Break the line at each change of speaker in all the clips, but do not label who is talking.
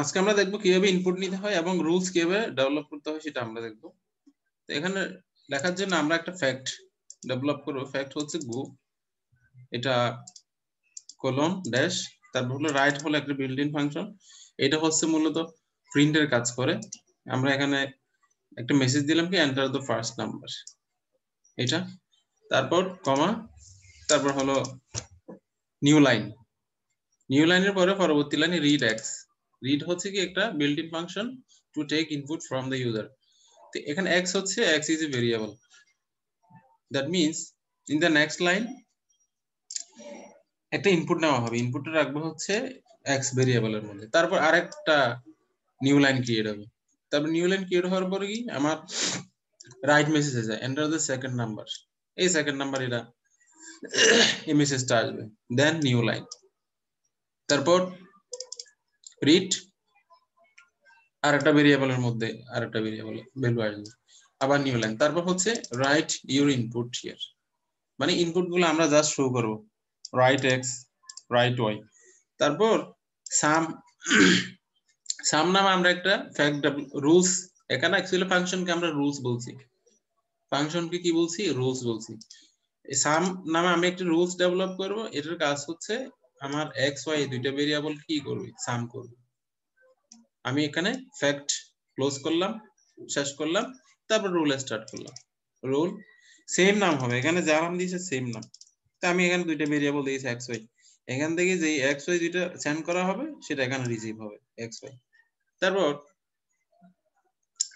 আজকে আমরা দেখবো কিভাবে ইনপুট নিতে হয় এবং রুলস কিভাবে ডেভেলপ করতে হয় সেটা আমরা দেখবো। তো এখানে লেখার জন্য আমরা একটা ফ্যাক্ট ডেভেলপ করব। ফ্যাক্ট হচ্ছে গো, এটা কোলন ড্যাশ, তারপর হলো রাইট হলো একটা বিল্ট ইন ফাংশন। এটা হচ্ছে মূলত প্রিন্টের কাজ করে। আমরা এখানে একটা মেসেজ দিলাম কি এন্টার দ্য ফার্স্ট নাম্বার, এটা, তারপর কমা, তারপর হলো নিউ লাইন। নিউ লাইনের পরে পরবর্তী লাইনে রিড এক্স। রিড হচ্ছে কি একটা built in function to take input from the user. তো এখানে এক্স হচ্ছে x is a variable, that means in the next line একটা ইনপুট নেওয়া হবে। ইনপুটটা রাখবো হচ্ছে এক্স ভেরিয়েবলের মধ্যে, তারপর আরেকটা নিউ লাইন ক্রিয়েট হবে। তারপর নিউ লাইন ক্রিয়েট হওয়ার পরে কি আমার রাইট মেসেজ যায় এন্টার দ্য সেকেন্ড নাম্বার। এই সেকেন্ড নাম্বার এটা এই মেসেজটা আসবে, দেন নিউ লাইন, তারপর রিড আরেকটা ভেরিয়েবলের মধ্যে আরেকটা ভেরিয়েবল ভ্যালু আসবে, আবার নিউ লাইন, তারপর হচ্ছে রাইট ইউর ইনপুট হিয়ার। মানে ইনপুট গুলো আমরা জাস্ট শো করব, রাইট এক্স, রাইট ওয়াই, তারপর সাম। সাম নামে আমরা একটা ফ্যাক্ট রুলস, এখানে অ্যাকচুয়ালি ফাংশনকে আমরা রুলস বলছি, ফাংশনকে কি বলছি, রুলস বলছি। সাম নামে আমি একটা রুলস ডেভেলপ করব। এটার কাজ হচ্ছে আমার এক্স ওয়াই দুইটা ভেরিয়েবল কি করবে, সাম করবে। আমি এখানে ফ্যাক্ট ক্লোজ করলাম, শেষ করলাম, তারপর রুল স্টার্ট করলাম। রুল সেম নাম হবে, এখানে যা নাম দিয়েছে সেম নাম। তো আমি এখানে দুইটা ভেরিয়েবল দিয়েছি এক্স ওয়াই, এখান থেকে যে এক্স ওয়াই দুইটা সেন্ড করা হবে সেটা এখানে রিসিভ হবে এক্স ওয়াই।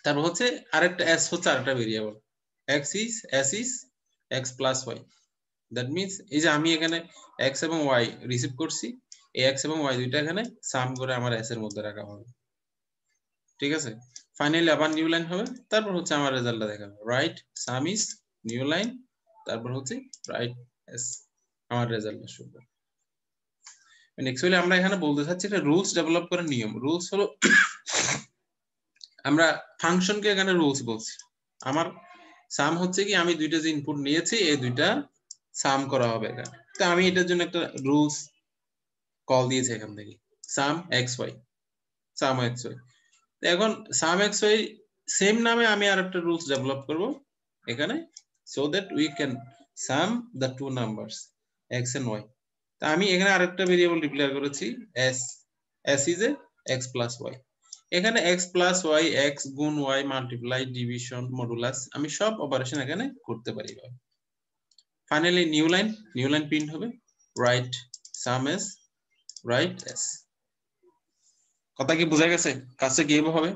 তারপর হচ্ছে আরেকটা এস হচ্ছে আরেকটা variable, x is s is x plus y. That means এই যে আমি এখানে এক্স এবং ওয়াই রিসিভ করছি, এই এক্স এবং ওয়াই দুইটা এখানে সাম করে আমার এস এর মধ্যে রাখা হবে। ঠিক আছে, ফাইনালি আবার নিউ লাইন হবে, তারপর হচ্ছে আমার রেজাল্টটা দেখাবে write some is new line, তারপর হচ্ছে রাইট এস, আমার রেজাল্ট আসবে। অ্যাকচুয়ালি আমরা এখানে বলতে চাচ্ছি এটা রুলস ডেভেলপ করার নিয়ম। রুলস হলো আমরা ফাংশনকে এখানে রুলস বলছি। আমার সাম হচ্ছে কি আমি দুইটা যে ইনপুট নিয়েছি এই দুইটা সাম করা হবে এখানে। তো আমি এটার জন্য একটা রুলস কল দিয়েছি এখান থেকে, সাম এক্স ওয়াই, সাম এক্স ওয়াই। এখন সাম এক্স ওয়াই সেম নামে আমি আরেকটা রুলস ডেভেলপ করব এখানে, so that we can sum the two numbers x and y. তা আমি এখানে আরেকটা ভেরিয়েবল ডিক্লেয়ার করেছি s, s is a x plus y. এখানে এক্স প্লাস ওয়াই, এক্স গুণ ওয়াই, মাল্টিপ্লাই, ডিভিশন, মডুলাস, আমি সব অপারেশন এখানে করতে পারি। ফাইনালি নিউ লাইন প্রিন্ট হবে right sum s, right s. কথা কি বোঝা গেছে? কাজটা কিভাবে হবে?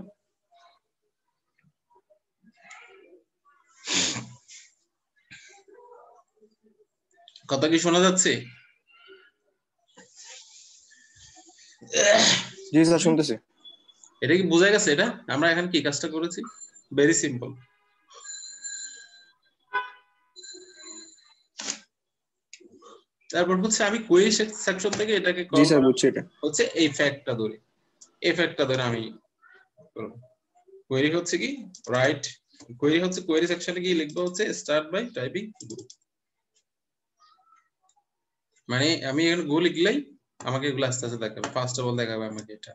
কথা কি শোনা যাচ্ছে?
জি স্যার, শুনতেছি।
এটা কি বোঝা গেছে? এটা আমরা এখানে কি কাজটা করেছি, ভেরি সিম্পল। তারপর হচ্ছে আমি কোয়েরি সেকশন থেকে এটাকে
জি
কল
স্যার,
করা
বুঝছি। এটা
হচ্ছে এই ফ্যাক্টটা ধরে, এই ফ্যাক্টটা ধরে আমি করব। কোয়েরি হচ্ছে কি রাইট, কোয়েরি হচ্ছে কোয়েরি সেকশনে কি লিখবো হচ্ছে স্টার্ট বাই টাইপিং গো। মানে আমি এখানে গো লিখলেই আমাকে এগুলো আস্তে আস্তে দেখাবে। ফার্স্ট অফ অল দেখাবে আমাকে এটা,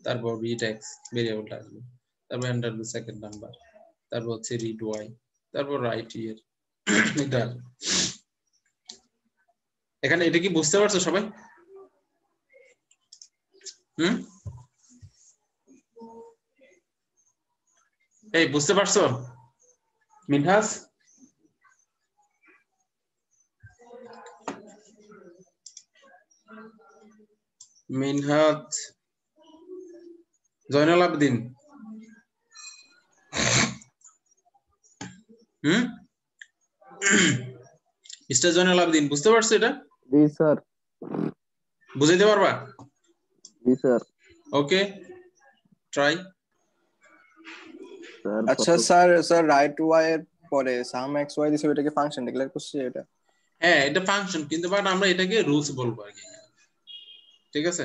তারপর রিড এক্স ভেরিয়েবলটা আসবে, তারপর এন্টার দ্য সেকেন্ড নাম্বার, তারপর হচ্ছে রিড ওয়াই, তারপর রাইট ইয়ার, এটা এখানে। এটা কি বুঝতে পারছো সবাই? এই বুঝতে পারছো মিনহাস? মিনহাজ, জয়নাল আবদিন, মিস্টার জয়নাল আবদিন, বুঝতে পারছো এটা?
জি স্যার।
বুঝাইতে পারবা?
জি স্যার।
ওকে, ট্রাই।
আচ্ছা স্যার, রাইট ওয়াই এর পরে সাম এক্স ওয়াই দিছে, এটাকে ফাংশন ডিক্লেয়ার করছে এটা?
হ্যাঁ, এটা ফাংশন, কিন্তু বাট আমরা এটাকে রুলস বলবো আর কি। ঠিক আছে,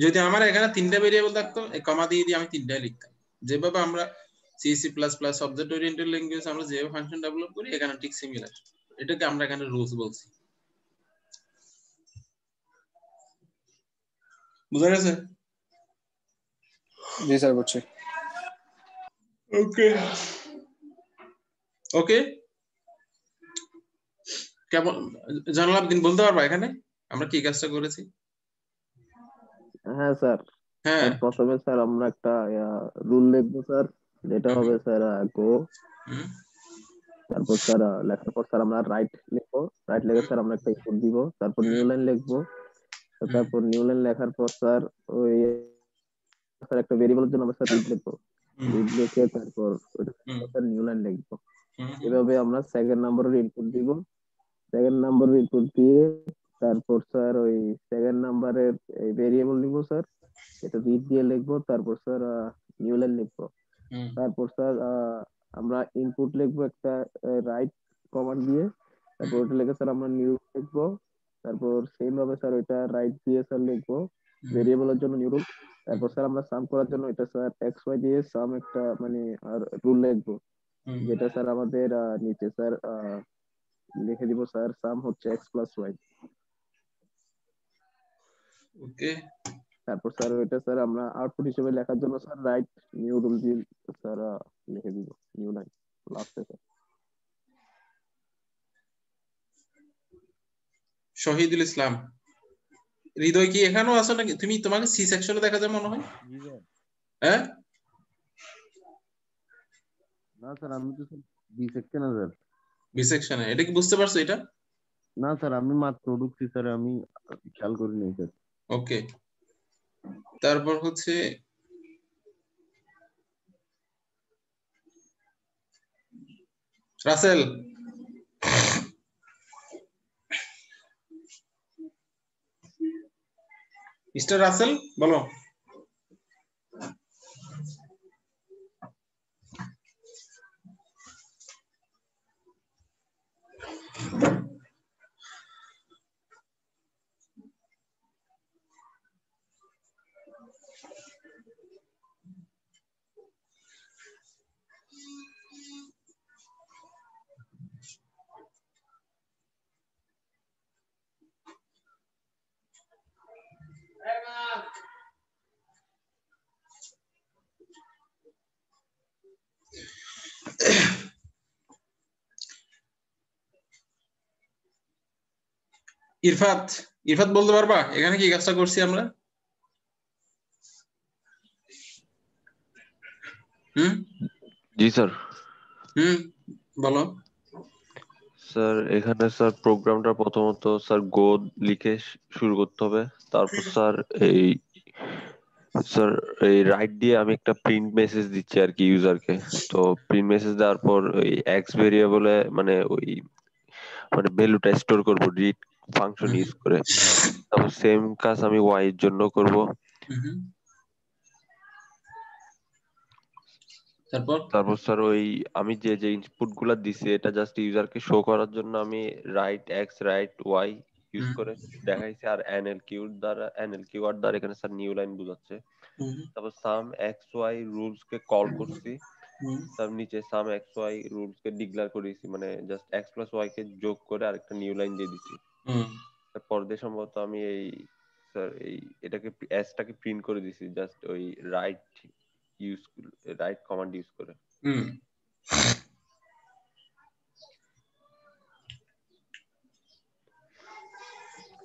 যদি আমার এখানে তিনটা ভেরিয়েবল থাকতো, কমা দিয়ে আমি তিনটাই লিখতাম। যেভাবে আমরা C C plus plus object oriented language আমরা যেভাবে ফাংশন ডেভেলপ করি, এখানে ঠিক সিমিলার। এটাকে আমরা এখানে রুলস বলছি। বুঝা গেছে?
জি স্যার বুঝছি।
ওকে ওকে, কেমন জানাল আবদিন বলতে পারবা এখানে আমরা কি কাজটা করেছি?
হ্যাঁ স্যার।
হ্যাঁ।
স্যার প্রথমে স্যার আমরা একটা রুল লিখবো স্যার, যেটা
হুম
হবে স্যার গো।
হুম
তারপর স্যার লেখার পর স্যার আমরা রাইট লিখবো। রাইট লিখে
হুম
স্যার আমরা একটা ইনপুট দিব। তারপর
হুম
নিউ লাইন লিখবো।
হুম
তারপর নিউ লাইন লেখার পর স্যার ওই স্যার একটা ভেরিয়েবলের জন্য আমরা স্যার রিড লিখবো।
হুম
রিড লিখে তারপর ওইটা
হুম
স্যার নিউ লাইন লিখবো।
হুম
এভাবে আমরা সেকেন্ড নাম্বারের ইনপুট দিব। সেকেন্ড নাম্বারের ইনপুট দিয়ে তারপর স্যার ওই সেকেন্ড নাম্বারের এই ভেরিয়েবল নিব স্যার, এটা রিড দিয়ে লিখবো। তারপর স্যার নিউ লাইন লিখবো।
হুম
তারপর স্যার আমরা ইনপুট লিখবো একটা রাইট কমান্ড দিয়ে। তারপর ওটা লিখে স্যার আমরা নিউ লিখবো। তারপর সেম ভাবে স্যার ওইটা রাইট দিয়ে স্যার লিখবো
হুম
ভেরিয়েবলের জন্য নিউ রুল।
হুম
তারপর স্যার আমরা সাম করার জন্য এটা স্যার এক্স ওয়াই দিয়ে সাম একটা মানে আর রুল লিখবো,
হুম
যেটা স্যার আমাদের নিচে স্যার লিখে দিব স্যার সাম হচ্ছে এক্স প্লাস ওয়াই।
ওকে
তারপর স্যার ওইটা স্যার আমরা আউটপুট হিসেবে লেখার জন্য স্যার রাইট নিউ রুল দিয়ে স্যার লিখে দিব নিউ লাইন লাস্টে স্যার।
শহীদুল ইসলাম, হৃদয় কি এখানেও আছো নাকি? তুমি তোমাকে সি সেকশনে দেখা যায় মনে হয়।
জি স্যার।
হ্যাঁ
না স্যার আমি তো স্যার বি সেকশনে স্যার।
বি সেকশনে, এটা কি বুঝতে পারছো এটা?
না স্যার আমি মাত্র ঢুকছি স্যার, আমি খেয়াল করি নাই স্যার।
ওকে, তারপর হচ্ছে রাসেল, মিস্টার রাসেল বলো। ইরফাত, ইরফাত বলতে পারবা এখানে কি কাজটা করছি আমরা? হুম
জি স্যার।
হুম বলো।
স্যার এখানে স্যার প্রোগ্রামটা প্রথমত স্যার গো লিখে শুরু করতে হবে। তারপর স্যার এই স্যার এই রাইট দিয়ে আমি একটা প্রিন্ট মেসেজ দিচ্ছি আর কি ইউজারকে। তো প্রিন্ট মেসেজ দেওয়ার পর ওই এক্স ভেরিয়েবলে মানে ওই মানে ভ্যালুটা স্টোর করব রিড ফাংশন
হুম
ইউজ করে। তারপর সেম কাজ আমি ওয়াই এর জন্য করব।
হুম তারপর
তারপর স্যার ওই আমি যে যে ইনপুট গুলা দিছি এটা জাস্ট ইউজারকে শো করার জন্য আমি right X right Y use
hmm
করে দেখাইছি। আর এনএল কিওয়ার্ড দ্বারা এখানে স্যার নিউ লাইন বোঝাচ্ছে।
হুম
তারপর সাম এক্স ওয়াই রুলস কে কল করছি।
হুম
তার নিচে সাম এক্স ওয়াই রুলস কে ডিক্লেয়ার করে দিছি, মানে জাস্ট এক্স প্লাস ওয়াই কে যোগ করে আরেকটা নিউ লাইন দিয়ে দিছি।
হুম
তারপর দিয়ে সম্ভবত আমি এই স্যার এই এটাকে এসটাকে প্রিন্ট করে দিছি জাস্ট ওই right use right command use করে।
হুম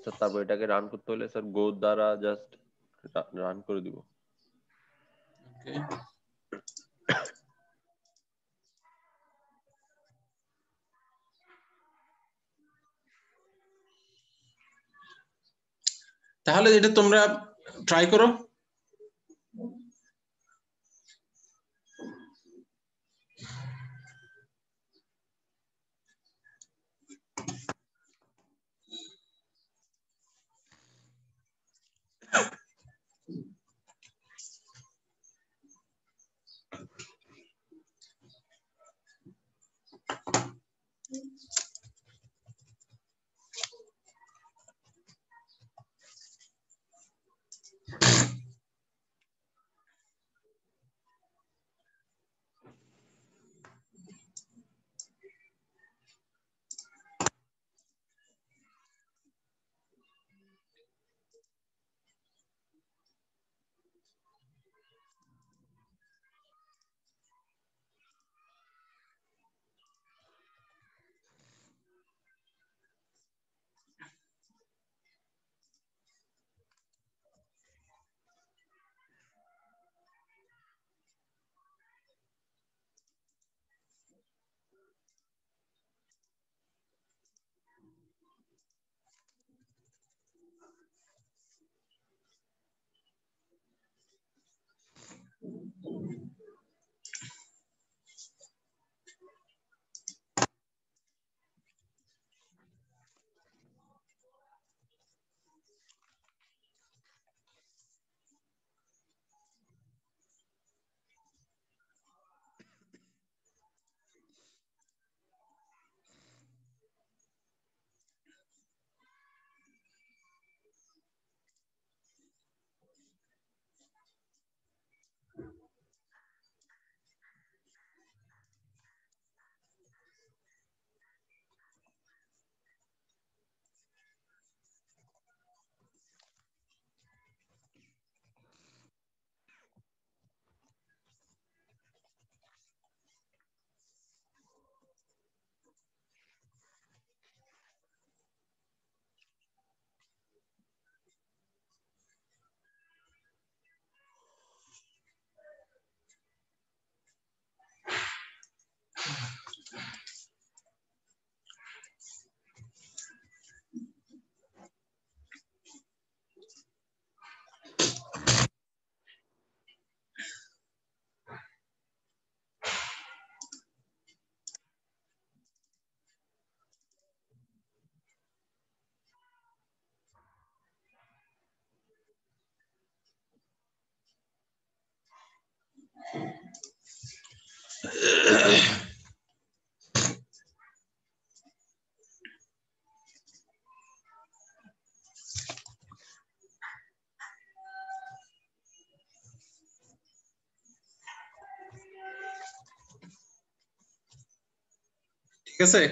স্যার তারপর এটাকে রান করতে হলে স্যার গো দ্বারা জাস্ট রান করে দিব।
ওকে, তাহলে এটা তোমরা ট্রাই করো। ঠিক আছে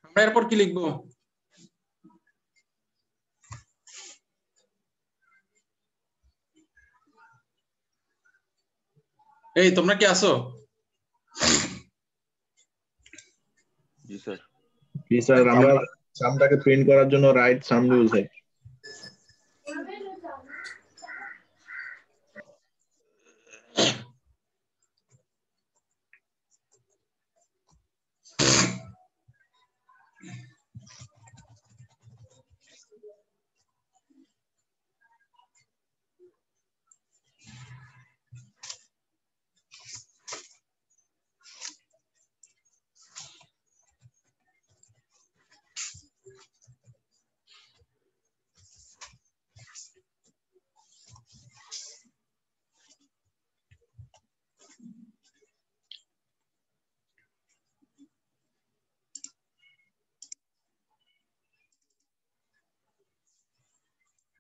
আমরা এরপর কি লিখবো এই তোমরা কি আছো
জি স্যার
জি স্যার আমরা সামটাকে প্রিন্ট করার জন্য রাইট সাম ইউজ হয়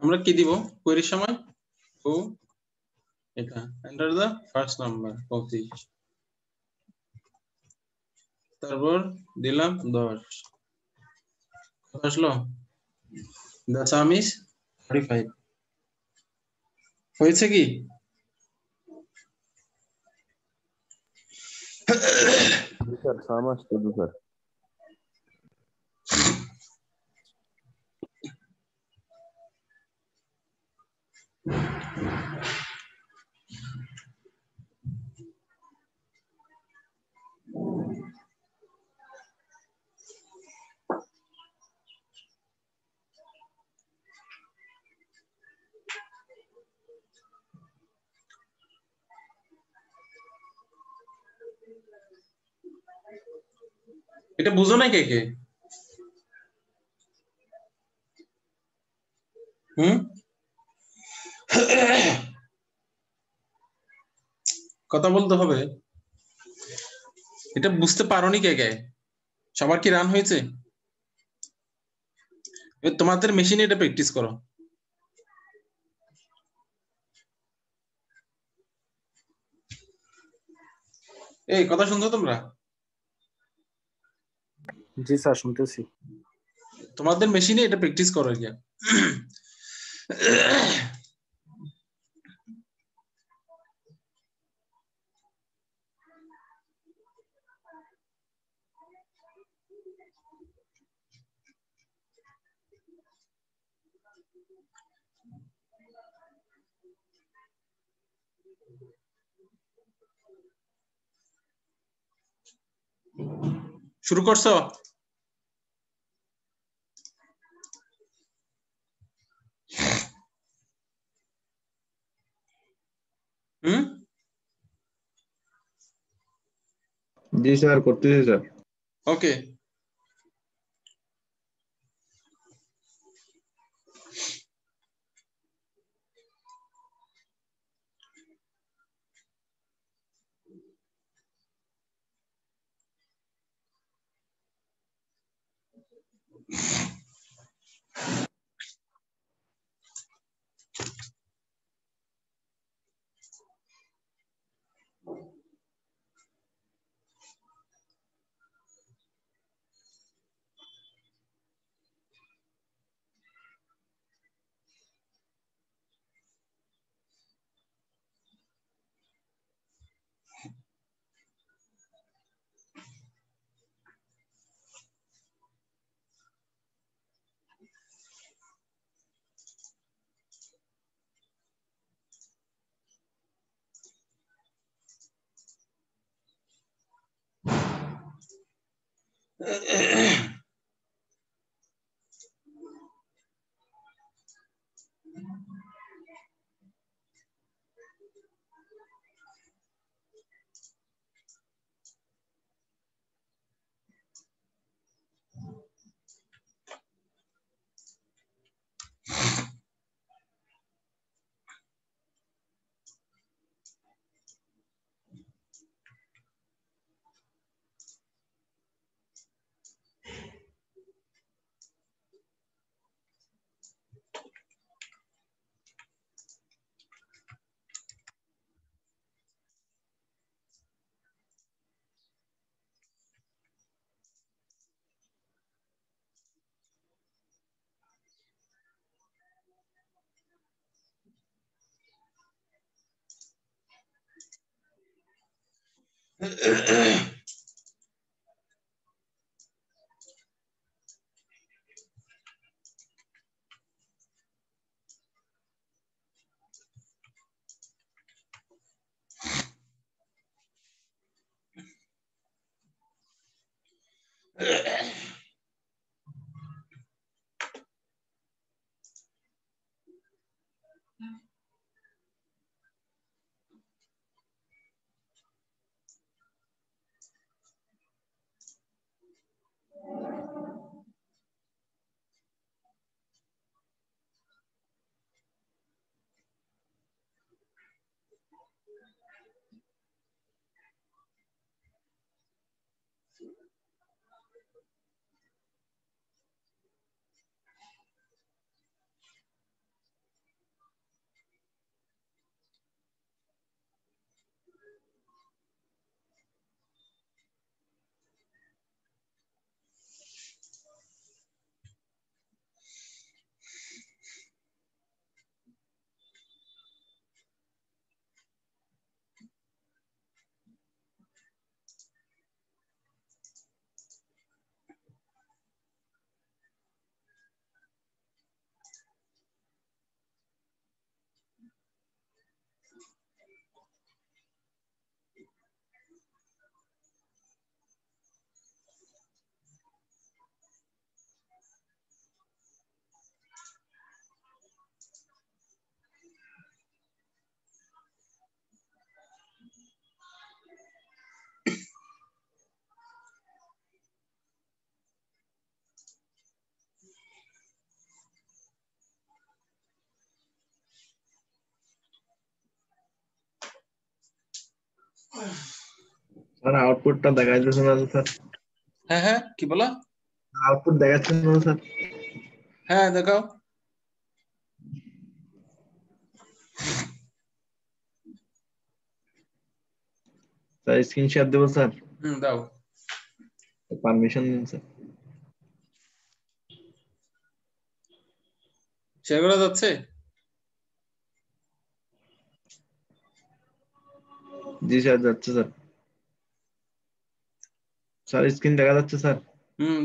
আমরা কি দিব কোয়েরির সময় ও এটা এন্টার দা ফার্স্ট নাম্বার 25 তারপর দিলাম 10 কত আসলো the sum is 35 হয়েছে কি
স্যার সাম আসছে স্যার
এটা বুঝো না কে কে কথা বলতে হবে এটা বুঝতে পারোনি কে কে সবার কি রান হয়েছে তোমাদের মেশিনে এটা প্র্যাকটিস করো এই কথা শুনছো তোমরা?
জি স্যার শুনতেছি।
তোমাদের মেশিনে এটা প্র্যাকটিস করো গিয়া। শুরু করছো? হুম?
জি স্যার, করতেছি স্যার।
ওকে।
স্যার আউটপুটটা দেখাইতেছে না তো স্যার।
হ্যাঁ হ্যাঁ, কি বলা?
আউটপুট দেখাচ্ছে না তো স্যার।
হ্যাঁ দেখাও।
স্যার স্ক্রিনশট দেবো স্যার,
দাও।
পারমিশন দিন স্যার।
শেয়ার করা যাচ্ছে?
জি স্যার যাচ্ছে স্যার। স্যার স্ক্রিন দেখা যাচ্ছে স্যার?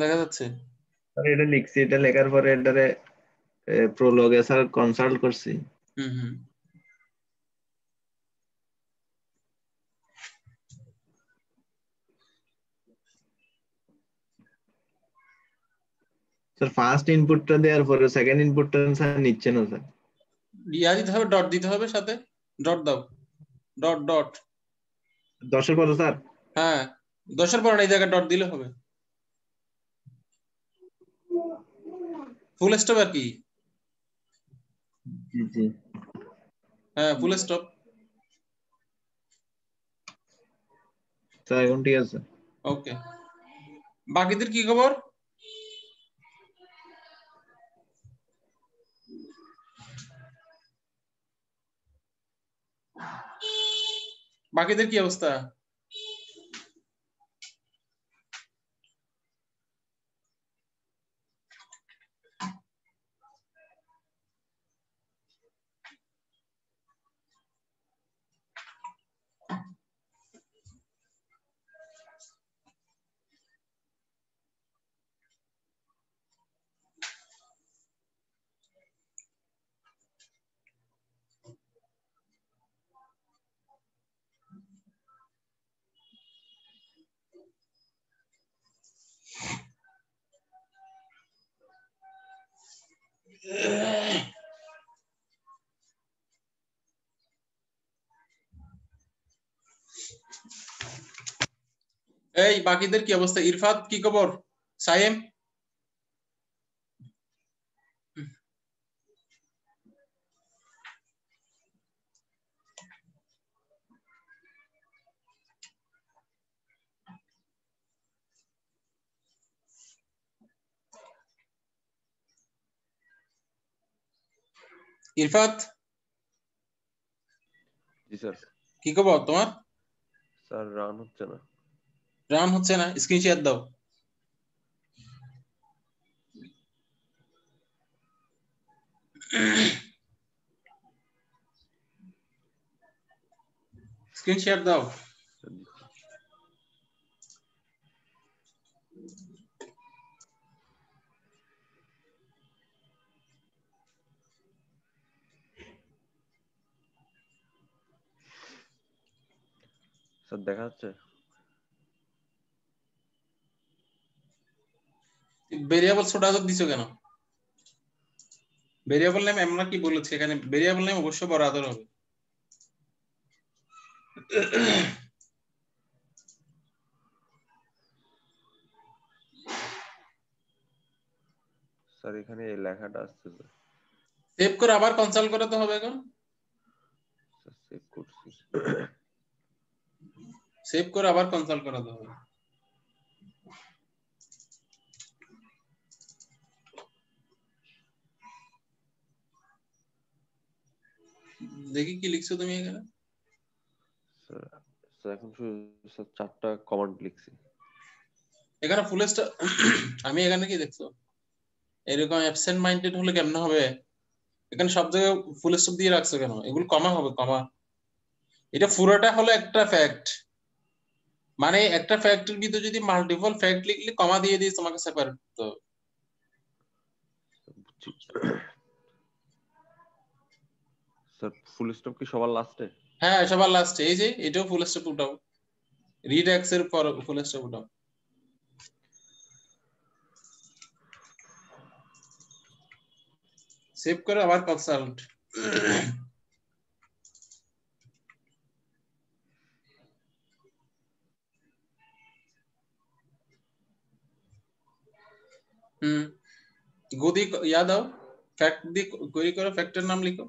দেখা যাচ্ছে।
স্যার এটা লিখছি, এটা লেখার পরে এটারে প্রোলগে স্যার কনসাল্ট করছি।
হুম।
স্যার ফার্স্ট ইনপুটটা দেওয়ার পরে সেকেন্ড ইনপুটটা স্যার নিচ্ছে না স্যার।
ইয়া দিতে হবে, ডট দিতে হবে সাথে। ডট দাও, ডট ডট।
10-এর পরে স্যার?
হ্যাঁ, 10-এর পরে এই জায়গায় ডট দিলে হবে। ফুল স্টপ আর কি?
জি জি।
হ্যাঁ, ফুল স্টপ।
স্যার এখন ঠিক আছে।
ওকে, বাকিদের কি খবর? বাকিদের কি অবস্থা? এই বাকিদের কি অবস্থা? ইরফাত কি খবর? সাইম? ইরফাত
জি স্যার।
কি খবর তোমার?
স্যার রান হচ্ছে না।
রান হচ্ছে না? স্ক্রিন শেয়ার দাও। স্ক্রিন শেয়ার দাও।
স্যার দেখা যাচ্ছে?
ভেরিয়েবল ছোট হাতের দিছো কেন? ভেরিয়েবল নেম আমরা কি বলেছি এখানে? ভেরিয়েবল নেম অবশ্যই বড় হাতের হবে।
স্যার এখানে এই লেখাটা আসছে স্যার।
সেভ করে আবার কনসাল্ট করতে হবে এখন।
স্যার সেভ করছি।
সেভ করে আবার কনসাল্ট করাতে হবে। দেখি কি লিখছো তুমি এখানে?
স্যার স্যার এখন শুধু স্যার 4টা কমান্ড লিখছি।
এখানে ফুল স্টপ আমি এখানে কি দেখছো? এরকম অ্যাবসেন্ট মাইন্ডেড হলে কেমন হবে? এখানে সব জায়গায় ফুল স্টপ দিয়ে রাখছো কেন? এগুলো কমা হবে, কমা। এটা পুরোটা হলো একটা ফ্যাক্ট, মানে একটা ফ্যাক্টের ভিতরে যদি মাল্টিপল ফ্যাক্ট লিখলে কমা দিয়ে দিস তোমাকে সেপারেট করতে হবে।
বুঝছি। স্যার ফুল স্টপ কি সবার লাস্টে?
হ্যাঁ, সবার লাস্টে। এই যে এটাও ফুল স্টপ উঠাও, রিড এক্স এর পর ফুল স্টপ উঠাও। সেভ করে আবার কনসাল্ট। গদি ইয়া দাও, ফ্যাক্ট দিয়ে কোয়েরি করো, ফ্যাক্টের নাম লিখো।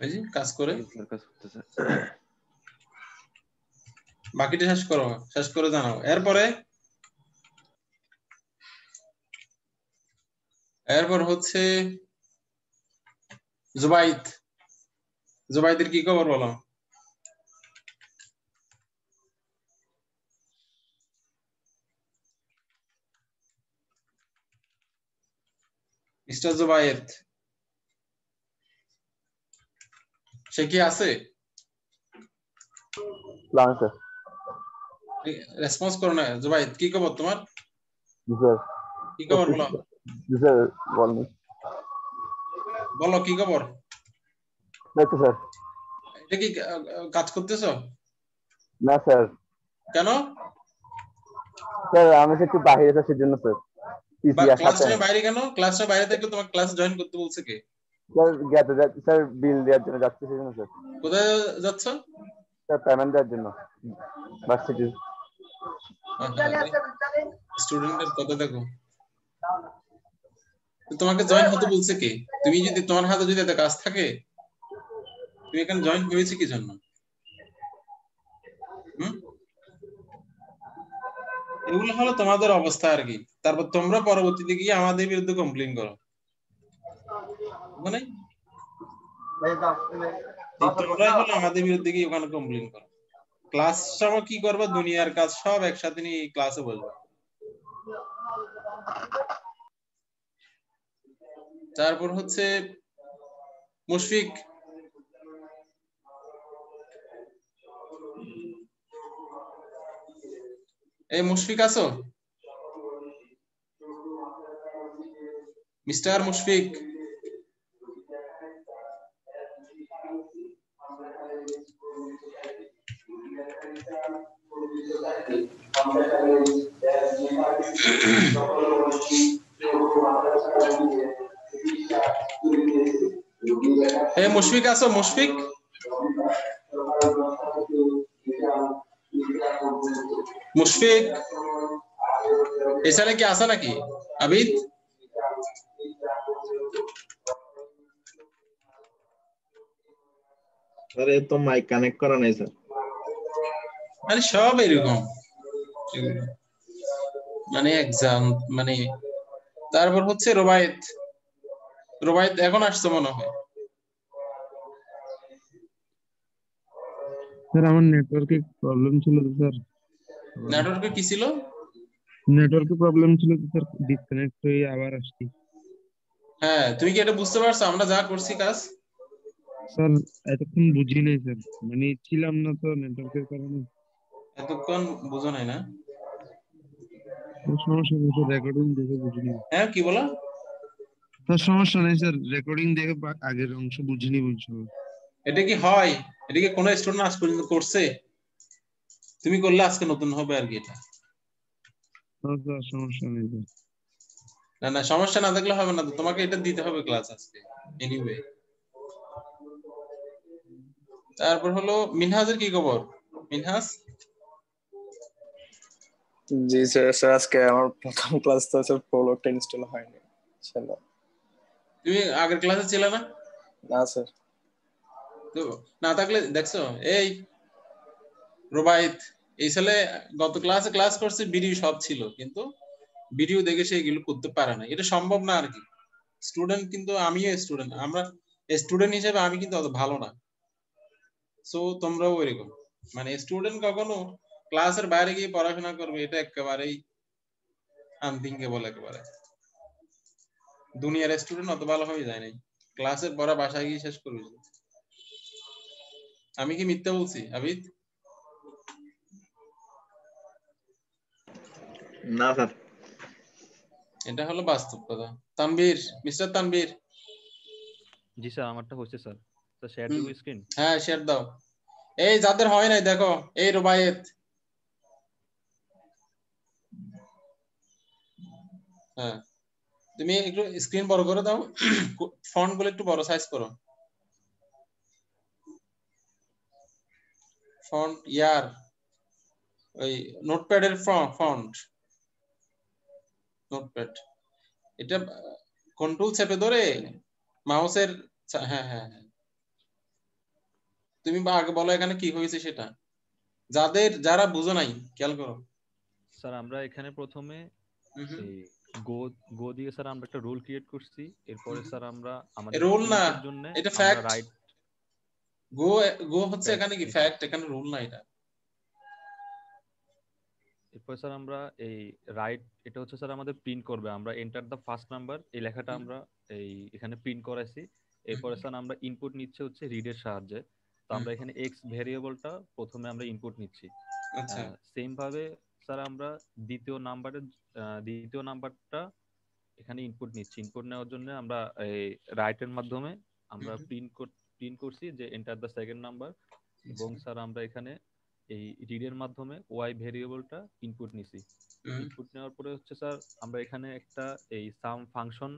এই যে কাজ করে।
স্যার কাজ করতেছে।
বাকিটা শেষ করে জানাও। এরপর হচ্ছে জুবাইদের কি খবর বলো? মিস্টার জুবাইদ, সে কি আছে? রেসপন্স করো না। জুবাইদ, কি খবর তোমার? কি খবর বলো? বলো কি খবর? এটা কি কাজ করতেছো?
না স্যার,
কেন?
স্যার আমি একটু বাইরে আছি সেজন্য স্যার।
ক্লাস টাইমে বাইরে কেন? ক্লাস টাইমে বাইরে থাকলে তোমার ক্লাস জয়েন করতে বলছে কে?
স্যার বিল দেওয়ার জন্য যাচ্ছি সেজন্য স্যার।
কোথায় যাচ্ছ?
স্যার পেমেন্ট দেওয়ার জন্য ভার্সিটি।
স্টুডেন্টের কথা দেখো। তোমাকে জয়েন হতে বলছে কে? তুমি যদি তোমার হাতে যদি এত কাজ থাকে, তুমি এখানে জয়েন হয়েছে কি জন্য? এগুলো হলো তোমাদের অবস্থা আর কি। তারপর তোমরা পরবর্তীতে গিয়ে আমাদের বিরুদ্ধে কমপ্লেইন করো, মানে তোমরাই হলো আমাদের বিরুদ্ধে গিয়ে ওখানে কমপ্লেইন করো। ক্লাস সময় কি করবা? দুনিয়ার কাজ সব একসাথে নিয়ে ক্লাসে বসবা। তারপর হচ্ছে মুশফিক, এই মুশফিক আছো? মিস্টার মুশফিক, এই মুশফিক আছো? মুশফিক, মুশফিক এখানে কি আসা নাকি? আবিদ,
আরে তো মাইক কানেক্ট করা নাই স্যার।
মানে সব এরকম, মানে এক্সাম মানে। তারপর হচ্ছে রোবায়েত এখন আসছে মনে হয়।
স্যার আমার নেটওয়ার্কে প্রবলেম ছিল তো স্যার।
নেটওয়ার্কে কি ছিল?
নেটওয়ার্কে প্রবলেম ছিল তো স্যার, ডিসকানেক্ট হয়ে আবার আসছি।
হ্যাঁ, তুমি কি এটা বুঝতে পারছো আমরা যা করছি কাজ?
স্যার এতক্ষণ বুঝি নাই স্যার, মানে ছিলাম না তো নেটওয়ার্কের কারণে।
এতক্ষণ বুঝো নাই না?
সমস্যা নেই স্যার, রেকর্ডিং দেখে বুঝিনি।
হ্যাঁ, কি বলো?
স্যার সমস্যা নেই স্যার, রেকর্ডিং দেখে আগের অংশ বুঝিনি বলছো।
এটা কি হয়? এটা কি কোনো স্টুডেন্ট আজ পর্যন্ত করছে? তুমি করলে আজকে নতুন হবে আর কি এটা।
স্যার সমস্যা নেই স্যার।
না না, সমস্যা না থাকলে হবে না তো, তোমাকে এটা দিতে হবে ক্লাস আজকে এনিওয়ে। তারপর হলো মিনহাজের কি খবর? মিনহাজ,
জি স্যার, আজকে আমার প্রথম ক্লাস তো স্যার প্রোলগটা ইনস্টল হয়নি।
তুমি আগের ক্লাসে ছিলে না?
না স্যার।
তো না থাকলে দেখছো, এই রুবাইত এই সালে গত ক্লাসে ক্লাস করছে, ভিডিও সব ছিল, কিন্তু ভিডিও দেখে সে এগুলো করতে পারে না। এটা সম্ভব না আর কি। স্টুডেন্ট, কিন্তু আমিও স্টুডেন্ট, আমরা স্টুডেন্ট হিসেবে আমি কিন্তু অত ভালো না। সো তোমরাও এরকম, মানে স্টুডেন্ট কখনো ক্লাসের বাইরে গিয়ে পড়াশোনা করবে এটা একেবারেই আনথিঙ্কেবল। একেবারে দুনিয়ার স্টুডেন্ট অত ভালো হয়ে যায় নাই, ক্লাসের পড়া বাসায় গিয়ে শেষ করবে। আমি কি মিথ্যা বলছি আবিদ?
না স্যার।
এটা হলো বাস্তব কথা। তানভীর, মিস্টার তানভীর।
জি স্যার, আমারটা হচ্ছে স্যার। স্যার শেয়ার দিব স্ক্রিন?
হ্যাঁ, শেয়ার দাও। এই যাদের হয় নাই দেখো, এই রুবায়েত, হ্যাঁ তুমি একটু স্ক্রিন বড় করে দাও, ফন্ট গুলো একটু বড় সাইজ করো। ফন্ট ইয়ার ওই নোটপ্যাডের ফন্ট, নোটপ্যাড এটা কন্ট্রোল চেপে ধরে মাউসের, হ্যাঁ হ্যাঁ হ্যাঁ, তুমি আগে বলো এখানে কি হয়েছে সেটা, যারা বুঝো নাই খেয়াল করো।
স্যার আমরা এখানে প্রথমে
হুম।
এই গো গো দিয়ে স্যার আমরা একটা রোল ক্রিয়েট করছি, এরপরে স্যার আমরা আমাদের
রোল না,
প্রিন্টের জন্য
এটা
আমরা
ফ্যাক্ট।
রাইট
গো হচ্ছে
ফ্যাক্ট
এখানে কি
নিছি।
ফ্যাক্ট, এখানে রুল না এটা।
এরপর স্যার আমরা এই রাইট, এটা হচ্ছে স্যার আমাদের প্রিন্ট করবে, আমরা এন্টার দ্য ফার্স্ট নাম্বার এই লেখাটা আমরা এই এখানে প্রিন্ট করাইছি। এরপরে স্যার আমরা ইনপুট নিচ্ছে হচ্ছে রিডের সাহায্যে। তো আমরা এখানে এক্স ভেরিয়েবলটা প্রথমে আমরা ইনপুট নিচ্ছি।
আচ্ছা
সেম ভাবে স্যার আমরা দ্বিতীয় নাম্বারটা এখানে ইনপুট নিচ্ছি। ইনপুট নেওয়ার জন্য আমরা এই রাইটের মাধ্যমে আমরা প্রিন্ট করছি যে এন্টার দ্য সেকেন্ড নাম্বার, এবং স্যার আমরা এখানে এই রিডের মাধ্যমে ওয়াই ভেরিয়েবলটা ইনপুট নিছি। ইনপুট নেওয়ার পরে হচ্ছে স্যার আমরা এখানে একটা এই সাম ফাংশন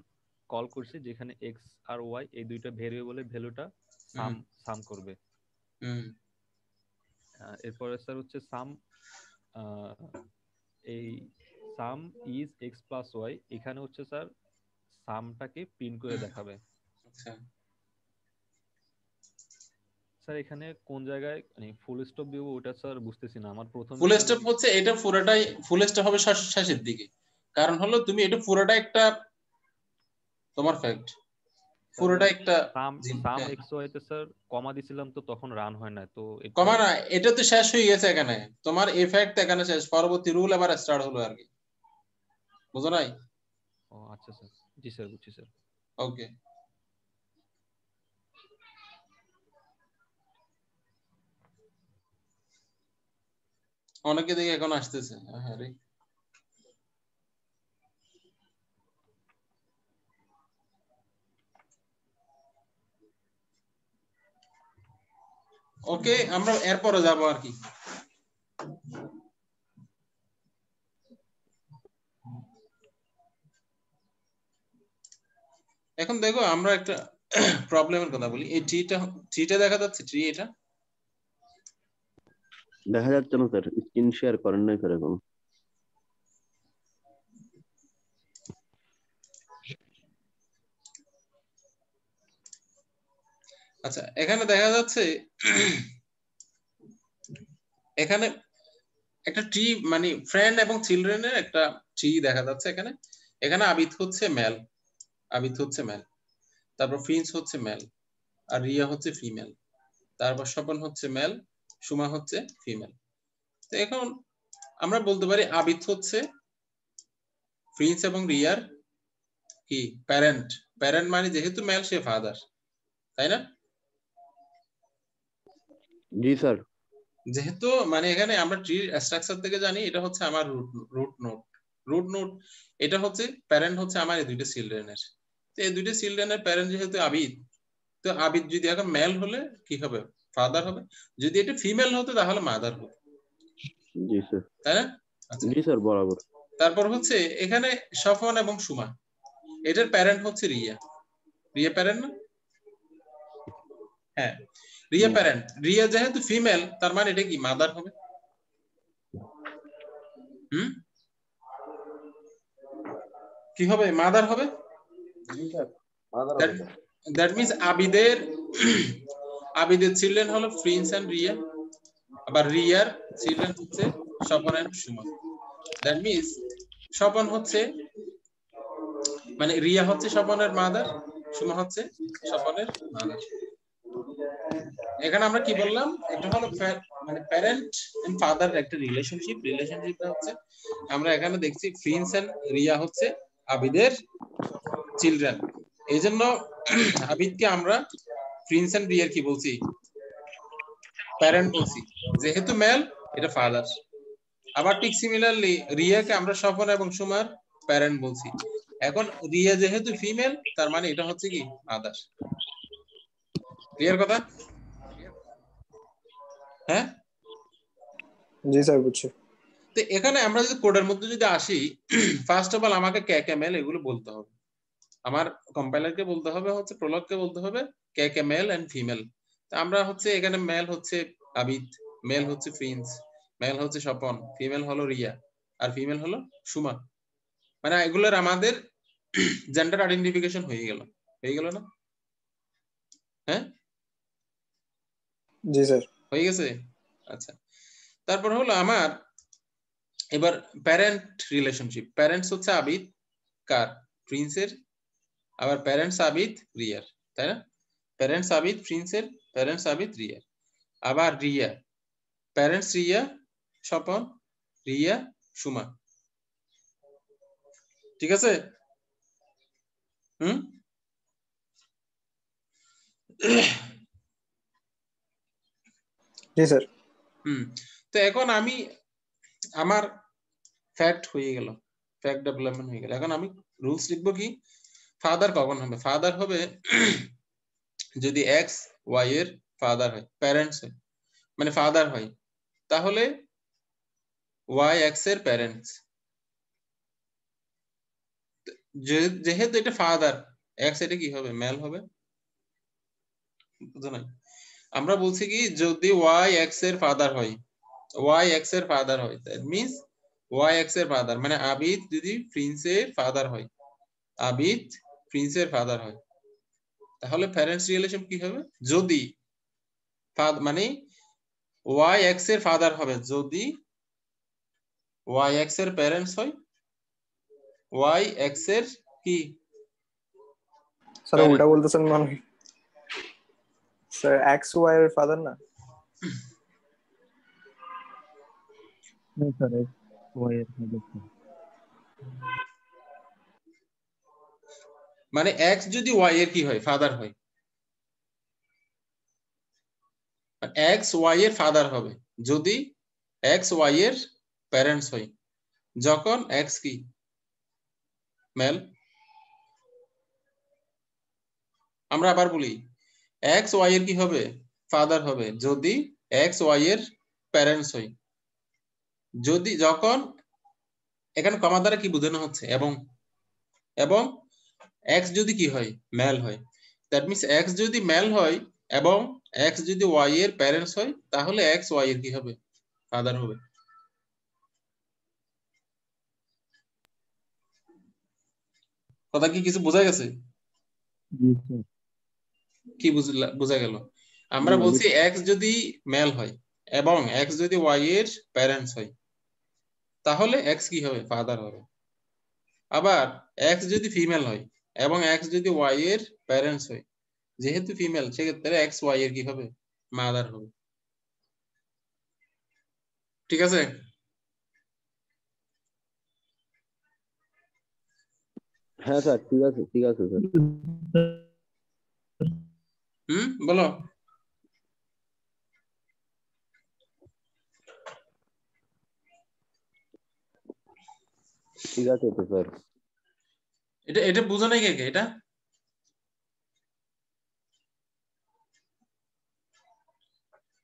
কল করছি, যেখানে এক্স আর ওয়াই এই দুইটা ভেরিয়েবলের ভ্যালুটা সাম করবে। এরপরে স্যার হচ্ছে সাম এই sum is x plus y, এখানে হচ্ছে স্যার সামটাকে প্রিন্ট করে দেখাবে।
আচ্ছা
স্যার এখানে কোন জায়গায় মানে ফুল স্টপ দিব ওটা স্যার বুঝতেছি না। আমার প্রথমে
ফুল স্টপ হচ্ছে এটা পুরোটাই ফুল স্টপ হবে শেষের দিকে, কারণ হলো তুমি এটা পুরোটা একটা তোমার ফ্যাক্ট, পুরোটা একটা
সাম এক্স ওয়াই তে স্যার কমা দিছিলাম তো তখন রান হয় না, তো
কমা না, এটা তো শেষ হয়ে গেছে এখানে, তোমার এই ফ্যাক্ট এখানে শেষ, পরবর্তী রুল আবার স্টার্ট হলো আর কি, বুঝো নাই?
ও আচ্ছা স্যার, জি স্যার বুঝছি স্যার।
ওকে অনেকে দেখে এখন আসতেছে। আরে ওকে, আমরা এরপরে যাব আর কি। এখন দেখো আমরা একটা প্রবলেমের কথা বলি। এই ট্রিটা দেখা যাচ্ছে, ট্রি এটা
দেখা যাচ্ছে না স্যার, স্ক্রিন শেয়ার করেন নাই স্যার এখন।
আচ্ছা এখানে দেখা যাচ্ছে, এখানে একটা ট্রি মানে ফ্রেন্ড এবং চিলড্রেনের একটা ট্রি দেখা যাচ্ছে এখানে। এখানে আবিদ হচ্ছে মেল, তারপর প্রিন্স হচ্ছে মেল, আর রিয়া হচ্ছে ফিমেল, তারপর স্বপন হচ্ছে মেল, সুমা হচ্ছে ফিমেল। তো এখন আমরা বলতে পারি আবিদ হচ্ছে প্রিন্স এবং রিয়ার কি প্যারেন্ট। প্যারেন্ট মানে যেহেতু মেল সে ফাদার, তাই না?
জি স্যার।
যেহেতু মানে এখানে আমরা ট্রি স্ট্রাকচার থেকে জানি এটা হচ্ছে আমার রুট নোড, এটা হচ্ছে প্যারেন্ট হচ্ছে আমার এই দুইটা চিলড্রেনের। তো এই দুইটা চিলড্রেনের প্যারেন্ট যেহেতু আবিদ, তো আবিদ যদি এখন মেল হলে কি হবে? ফাদার হবে। যদি এটা ফিমেল হতো তাহলে মাদার হবে।
জি স্যার।
তাই না? আচ্ছা
জি স্যার বরাবর।
তারপর হচ্ছে এখানে স্বপন এবং সুমা, এটার প্যারেন্ট হচ্ছে রিয়া। রিয়া প্যারেন্ট না? হ্যাঁ রিয়া প্যারেন্ট। রিয়া যেহেতু ফিমেল তার মানে এটা কি মাদার হবে। কি হবে? মাদার হবে। দ্যাট মিন্স আবিদের চিলড্রেন হলো প্রিন্স এন্ড রিয়া, আবার রিয়ার চিলড্রেন হচ্ছে Swapan and Suma. That means Swapan হচ্ছে মানে রিয়া হচ্ছে স্বপনের মাদার, সুমা হচ্ছে স্বপনের মাদার। এখানে আমরা কি বললাম? এটা হলো মানে প্যারেন্ট এন্ড ফাদার একটা রিলেশনশিপটা হচ্ছে আমরা এখানে দেখছি প্রিন্স এন্ড রিয়া হচ্ছে আবিদের চিলড্রেন। এই জন্য আবিদকে আমরা প্রিন্স এন্ড রিয়ার কি বলছি? প্যারেন্ট বলছি। যেহেতু মেল এটা ফাদার। আবার ঠিক সিমিলারলি রিয়াকে আমরা স্বপন এবং সুমার প্যারেন্ট বলছি। এখন রিয়া যেহেতু ফিমেল তার মানে এটা হচ্ছে কি মাদার। ক্লিয়ার কথা? হ্যাঁ
জি স্যার বুঝছি।
তো এখানে আমরা যদি কোডের মধ্যে যদি আসি, ফার্স্ট অফ অল আমাকে কেকেএমএল এগুলো বলতে হবে। আমার কম্পাইলারকে বলতে হবে, হচ্ছে প্রলগকে বলতে হবে কেকেএমএল এন্ড ফিমেল। তো আমরা হচ্ছে এখানে মেল হচ্ছে আবিদ, মেল হচ্ছে প্রিন্স, মেল হচ্ছে স্বপন, ফিমেল হলো রিয়া, আর ফিমেল হলো সুমা। মানে এগুলোর আমাদের জেন্ডার আইডেন্টিফিকেশন হয়ে গেল না? হ্যাঁ
জি স্যার
হয়ে গেছে। আচ্ছা তারপর হলো আমার এবার প্যারেন্ট রিলেশনশিপ। প্যারেন্টস হচ্ছে আবিদ কার? প্রিন্সের। আবার প্যারেন্টস আবিদ রিয়ার, তাই না? প্যারেন্টস আবিদ প্রিন্সের, প্যারেন্টস আবিদ রিয়ার। আবার রিয়া, প্যারেন্টস রিয়া স্বপন, রিয়া সুমা। ঠিক আছে? হুম,
জি স্যার।
তো এখন আমি আমার ফ্যাক্ট হয়ে গেল, ফ্যাক্ট ডেভেলপমেন্ট হয়ে গেল। এখন আমি রুলস লিখবো কি? ফাদার কখন হবে? ফাদার হবে যদি এক্স ওয়াই এর ফাদার হয়, প্যারেন্টস হয়, মানে ফাদার হয়, তাহলে ওয়াই এক্স এর প্যারেন্টস। যেহেতু এটা ফাদার এক্স, এটা কি হবে? মেল হবে। বুঝো নাই? আমরা বলছি কি যদি ওয়াই এক্স এর ফাদার হয়, ওয়াই এক্স এর ফাদার হয়, দ্যাট মিন্স ওয়াই এক্স এর ফাদার মানে আবিদ যদি প্রিন্সের ফাদার হয়, আবিদ প্রিন্সের ফাদার হয়, তাহলে প্যারেন্টস রিলেশন কি হবে? যদি মানে ওয়াই এক্স এর ফাদার হবে যদি ওয়াই এক্স এর প্যারেন্টস হয়, ওয়াই এক্স এর কি
স্যার উল্টা বলতেছেন মনে হয় স্যার, এক্স ওয়াই এর ফাদার না?
না স্যার, এক্স ওয়াই এর ফাদার।
মানে এক্স যদি ওয়াই এর কি হয়? ফাদার হয়। এক্স ওয়াই এর ফাদার হবে যদি এক্স ওয়াই এর প্যারেন্টস হয়, যখন এক্স কি মেল। আমরা আবার বলি এক্স ওয়াই এর কি হবে? ফাদার হবে যদি এক্স ওয়াই এর প্যারেন্টস হয়, যদি যখন, এখানে কমা দ্বারা কি বোঝানো হচ্ছে? এবং, এবং এক্স যদি কি হয়? মেল হয়। দ্যাট মিন্স এক্স যদি মেল হয় এবং এক্স যদি ওয়াই এর প্যারেন্টস হয়, তাহলে এক্স ওয়াই এর কি হবে? ফাদার হবে। কথা কি কিছু বোঝা গেছে?
জি স্যার।
কি বোঝা গেল? আমরা বলছি এক্স যদি মেল হয় এবং এক্স যদি ওয়াই এর প্যারেন্টস হয়, তাহলে এক্স কি হবে? ফাদার হবে। আবার এক্স যদি ফিমেল হয় এবং এক্স যদি ওয়াই এর প্যারেন্টস হয়, যেহেতু ফিমেল সেক্ষেত্রে এক্স ওয়াই এর কি হবে? মাদার হবে। ঠিক আছে?
হ্যাঁ স্যার, ঠিক আছে ঠিক আছে স্যার।
বলো।
ঠিক আছে তো স্যার।
এটা এটা বুঝো নাই কে কে? এটা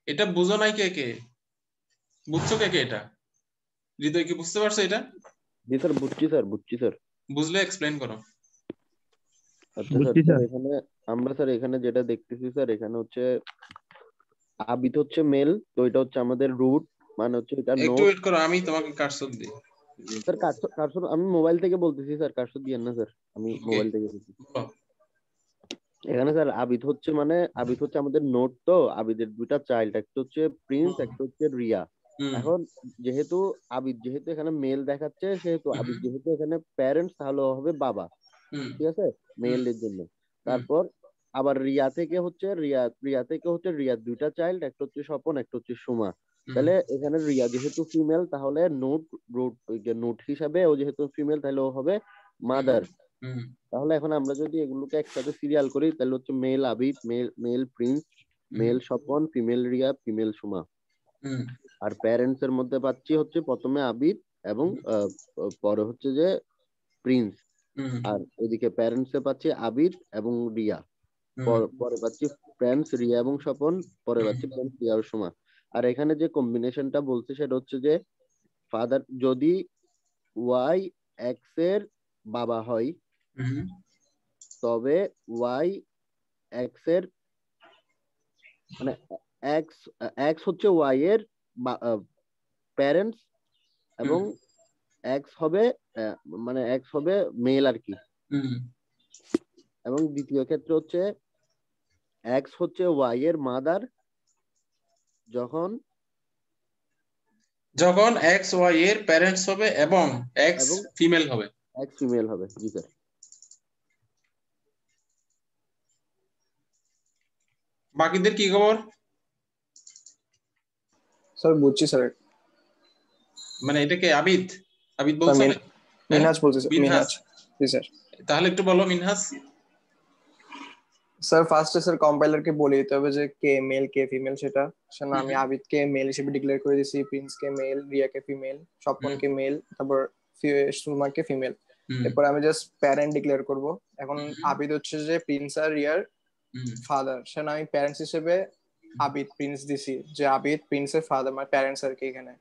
এটা বুঝো নাই কে কে? বুঝছো কে কে? এটা হৃদয় কি বুঝতে পারছো এটা?
জি স্যার, বুঝছি স্যার, বুঝছি স্যার।
বুঝলে এক্সপ্লেইন করো।
আচ্ছা স্যার, স্যার এখানে আমরা স্যার এখানে যেটা দেখতেছি স্যার, এখানে হচ্ছে আবিদ হচ্ছে মেল, তো এটা হচ্ছে আমাদের রুট, মানে হচ্ছে এটা
একটু
নোড।
ওয়েট করো, আমি তোমাকে কার্সর দিই।
স্যার কার্সর আমি মোবাইল থেকে বলতেছি স্যার, কার্সর দিয়েন না স্যার, আমি মোবাইল থেকে বলতেছি। এখানে স্যার আবিদ হচ্ছে মানে আবিদ হচ্ছে আমাদের নোট, তো আবিদের দুইটা চাইল্ড, একটা হচ্ছে প্রিন্স, একটা হচ্ছে রিয়া। এখন যেহেতু আবিদ যেহেতু এখানে মেল দেখাচ্ছে, সেহেতু আবিদ যেহেতু এখানে প্যারেন্টস, তাহলে হবে বাবা। ঠিক আছে, মেলের জন্য। তারপর আবার রিয়া থেকে হচ্ছে রিয়ার দুইটা চাইল্ড, একটা হচ্ছে স্বপন, একটা হচ্ছে সুমা। তাহলে এখানে রিয়া যেহেতু ফিমেল, তাহলে নোট হিসাবে ও যেহেতু ফিমেল, তাহলে ও হবে মাদার। তাহলে এখন আমরা যদি এগুলোকে একসাথে সিরিয়াল করি, তাহলে হচ্ছে male Abid, male Prince, male Swapan, female Riya, female Suma. আর প্যারেন্টস এর মধ্যে পাচ্ছি হচ্ছে প্রথমে আবিদ এবং পরে হচ্ছে যে প্রিন্স। আর ওইদিকে প্যারেন্টস এ পাচ্ছি আবিদ এবং রিয়া, পরে পাচ্ছি প্রিন্স রিয়া এবং স্বপন, পরে পাচ্ছি প্রিন্স রিয়া আর সুমা। আর এখানে যে কম্বিনেশনটা বলছে সেটা হচ্ছে যে ফাদার যদি ওয়াই এক্স এর বাবা হয়, তবে ওয়াই এক্স এর মানে এক্স এক্স হচ্ছে ওয়াই এর প্যারেন্টস, এবং এক্স হবে মানে এক্স হবে মেল আর কি। এবং দ্বিতীয় ক্ষেত্রে হচ্ছে এক্স হচ্ছে ওয়াই এর মাদার, যখন
যখন এক্স ওয়াই এর প্যারেন্টস হবে এবং এক্স
এবং
ফিমেল হবে।
এক্স ফিমেল হবে, জি স্যার।
বাকিদের কি খবর?
স্যার বুঝছি স্যার।
মানে এটাকে আবিদ আবিদ
স্যার
বলছো নাকি?
মিনহাজ বলছি স্যার,
মিনহাজ।
মিনহাজ। জি স্যার।
তাহলে একটু বলো মিনহাজ।
স্যার ফার্স্টে স্যার কম্পাইলারকে বলে দিতে হবে যে কে মেল কে ফিমেল সেটা। সেজন্য আমি আবিদকে মেল হিসেবে ডিক্লেয়ার করে দিয়েছি, প্রিন্সকে মেল, রিয়াকে ফিমেল, স্বপনকে মেল, তারপর সুরমাকে ফিমেল। এরপর আমি জাস্ট প্যারেন্ট ডিক্লেয়ার করব। এখন আবিদ হচ্ছে যে প্রিন্স আর রিয়ার ফাদার, সেজন্য আমি প্যারেন্টস হিসেবে আবিদ প্রিন্স দিছি, যে আবিদ প্রিন্সের ফাদার, মানে প্যারেন্টস আর কি এখানে।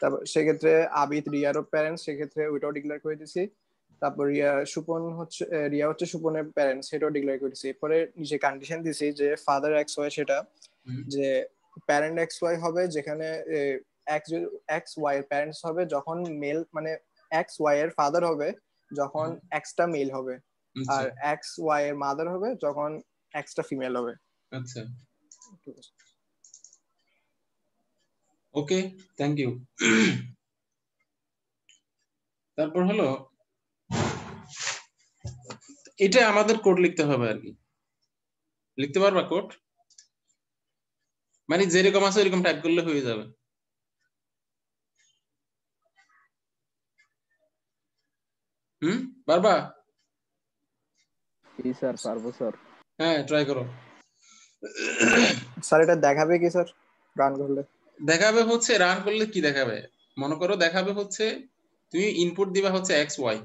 তারপর সেক্ষেত্রে আবিদ রিয়ারও প্যারেন্টস, সেক্ষেত্রে ওইটাও ডিক্লেয়ার করে দিছি। তারপর রিয়া হচ্ছে সুপনের প্যারেন্টস, সেটাও ডিক্লেয়ার করেছি। এরপরে নিচে কন্ডিশন দিছি যে ফাদার এক্স ওয়াই, সেটা যে প্যারেন্ট এক্স ওয়াই হবে যেখানে এক্স ওয়াই এর প্যারেন্টস হবে যখন মেল, মানে এক্স ওয়াই এর ফাদার হবে যখন এক্সটা মেল হবে, আর এক্স ওয়াই এর মাদার হবে যখন এক্সটা ফিমেল হবে।
আচ্ছা, ওকে, থ্যাংক ইউ। তারপর হলো এটা আমাদের কোড লিখতে হবে আর কি। লিখতে পারবা কোড? মানে যেরকম আছে এরকম টাইপ করলে হয়ে যাবে। পারবা?
জি স্যার, পারবো স্যার।
হ্যাঁ, ট্রাই করো।
স্যার এটা দেখাবে কি স্যার রান করলে?
দেখাবে হচ্ছে রান করলে কি দেখাবে, মনে করো দেখাবে হচ্ছে তুমি ইনপুট দিবা হচ্ছে এক্স ওয়াই।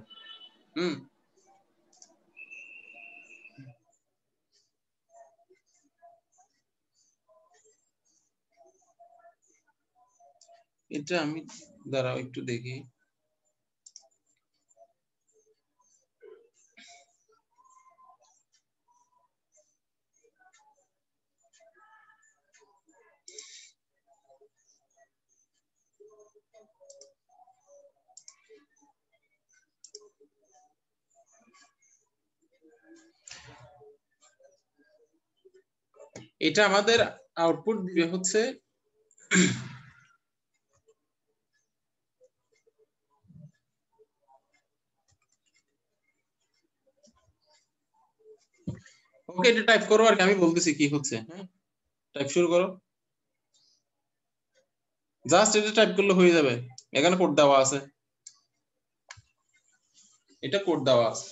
এটা আমি দাঁড়াও একটু দেখি। এটা আমাদের আউটপুট দিবে হচ্ছে ওকে, এটা টাইপ করো আর কি, আমি বলতেছি কি হচ্ছে। হ্যাঁ, টাইপ শুরু করো। জাস্ট এটা টাইপ করলে হয়ে যাবে। এখানে কোড দেওয়া আছে, এটা কোড দেওয়া আছে।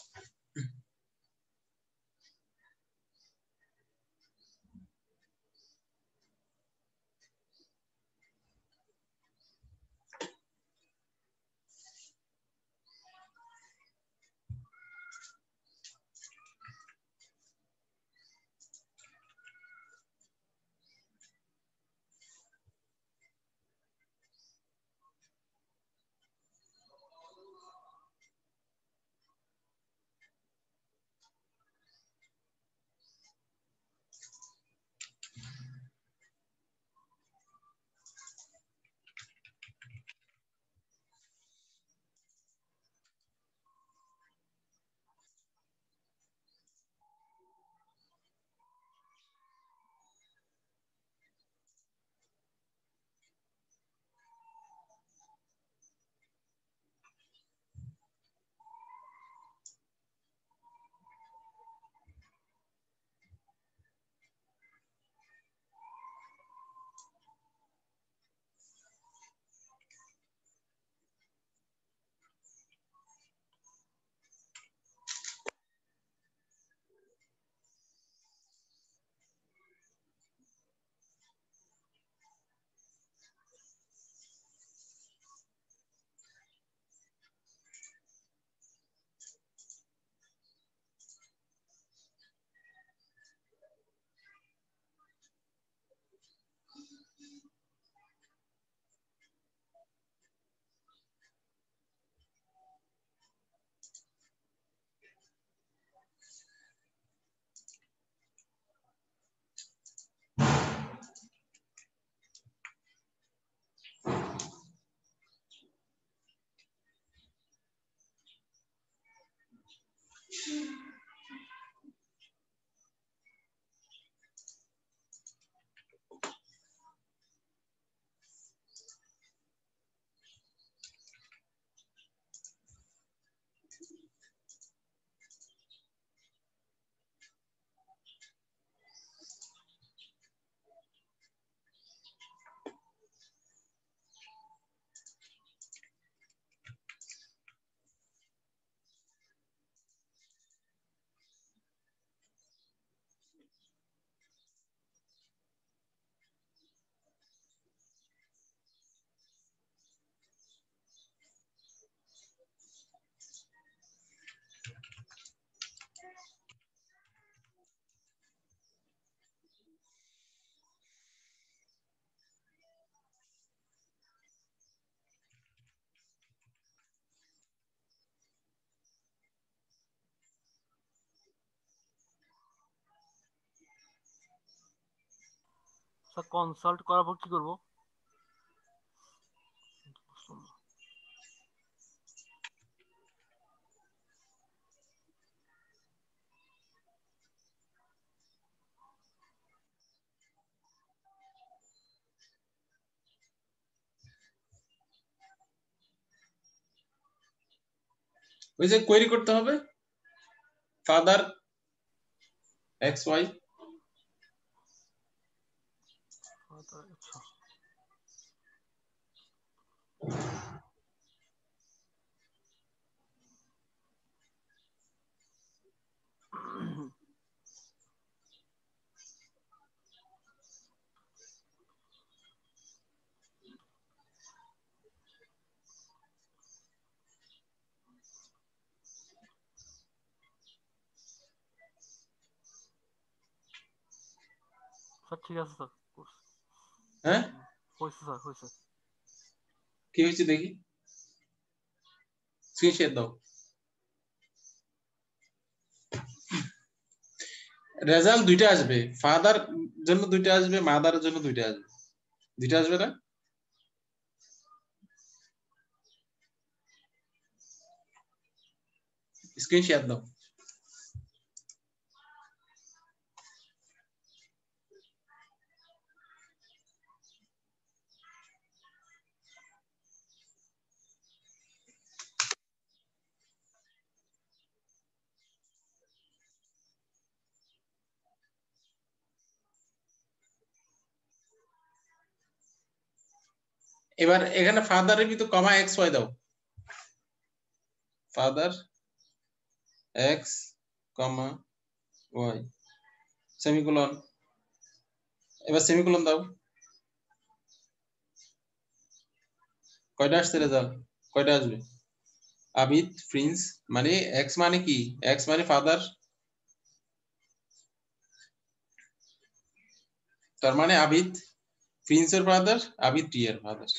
স্যার কনসাল্ট করার পর কি করব?
ওই যে কোয়েরি করতে হবে ফাদার এক্স ওয়াই।
আচ্ছা স্যার ঠিক আছে স্যার।
হ্যাঁ
হয়েছে স্যার হয়েছে।
কি হয়েছে দেখি, স্ক্রিনশট দাও। রেজাল্ট দুইটা আসবে, ফাদার জন্য দুইটা আসবে, মাদারের জন্য দুইটা আসবে। দুইটা আসবে না? স্ক্রিনশট দাও। এবার এখানে ফাদারের ভিতর কমা এক্স ওয়াই দাও। ফাদার এক্স কমা ওয়াই সেমিকোলন। এবার সেমিকোলন দাও। কয়টা আসছে রেজাল্ট? কয়টা আসবে? আবিদ প্রিন্স মানে এক্স মানে কি? এক্স মানে ফাদার, তার মানে আবিদ প্রিন্সের ফাদার, আবিদ টিয়ার ফাদার।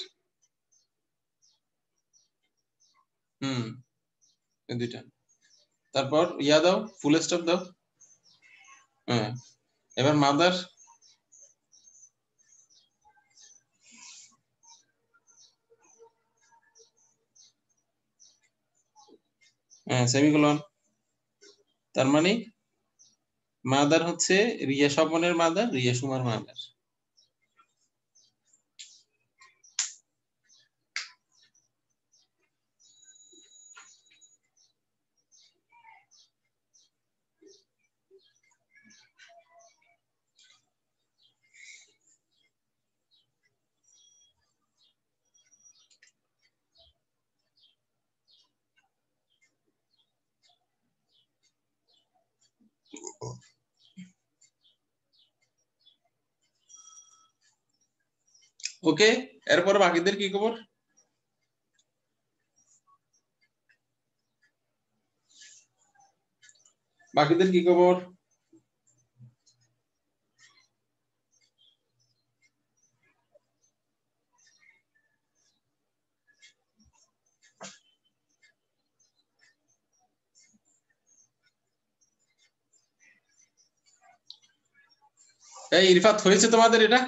এই দুইটা। তারপর ইয়া দাও, ফুল স্টপ দাও। হ্যাঁ এবার মাদার সেমিকোলন। তার মানে মাদার হচ্ছে রিয়া স্বপনের মাদার, রিয়া সুমার মাদার। ওকে, এরপর বাকিদের কি খবর? বাকিদের কি খবর? এই ইরফাত হয়েছে তোমাদের এটা?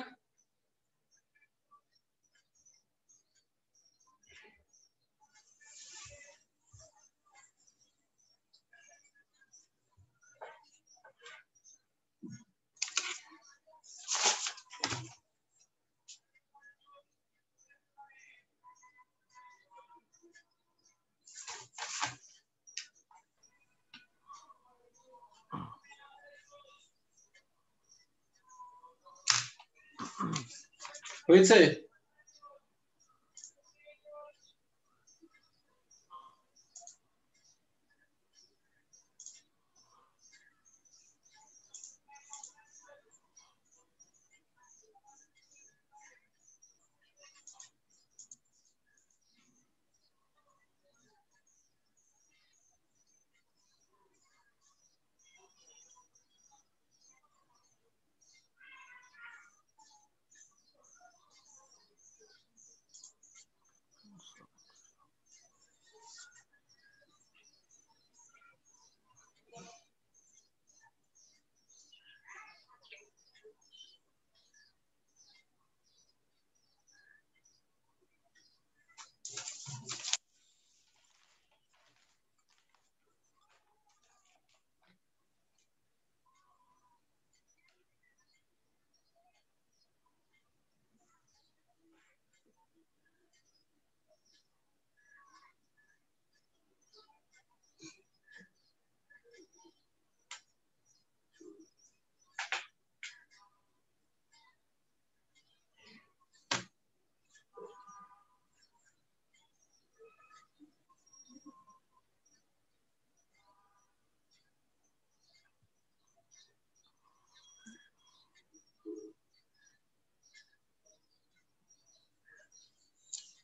হয়েছে?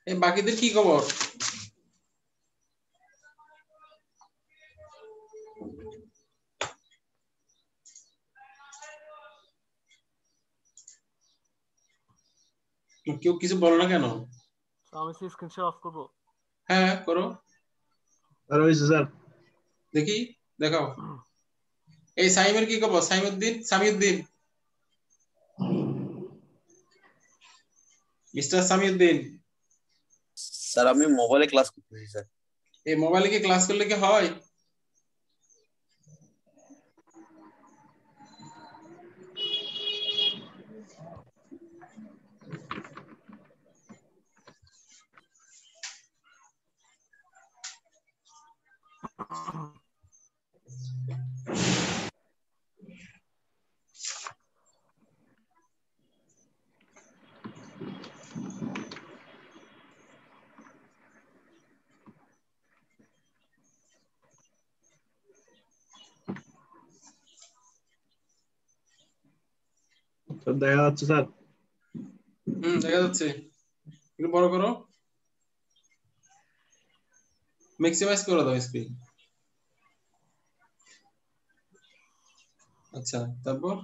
এই বাকিদের কি খবর? কেউ কিছু বলো না কেন?
আমি কি স্ক্রিন শেয়ার অফ করব?
হ্যাঁ করো।
আর হইছে স্যার,
দেখি, দেখাও। এই সাইমের কি খবর? সামিউদ্দিন, মিস্টার সামিউদ্দিন।
স্যার আমি মোবাইলে ক্লাস করতেছি স্যার।
এই মোবাইলে কি ক্লাস করলে কি হয়?
স্যার দেখা যাচ্ছে স্যার।
দেখা যাচ্ছে। একটু বড় করো, ম্যাক্সিমাইজ করে দাও স্ক্রিন। আচ্ছা, তারপর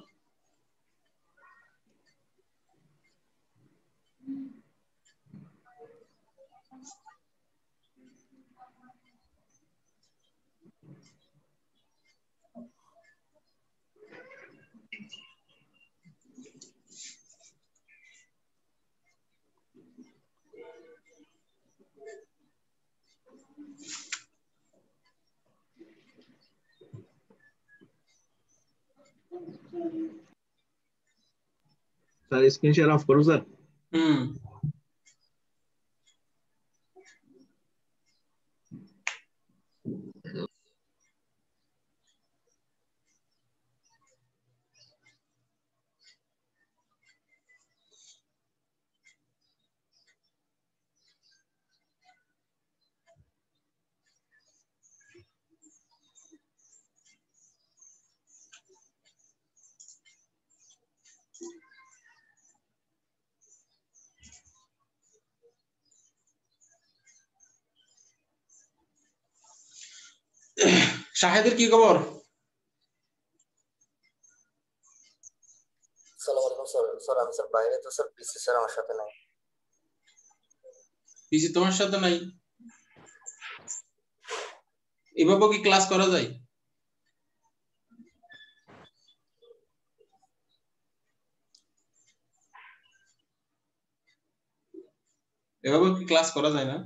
স্যার স্ক্রিন শেয়ার অফ করো স্যার।
শাহেদের কি খবর?
আসসালামু আলাইকুম স্যার। স্যার আমি স্যার বাইরে, তো স্যার পিসি স্যার আমার সাথে নাই।
পিসি তোমার সাথে নাই? এভাবে কি ক্লাস করা যায়? এভাবে কি ক্লাস করা যায় না?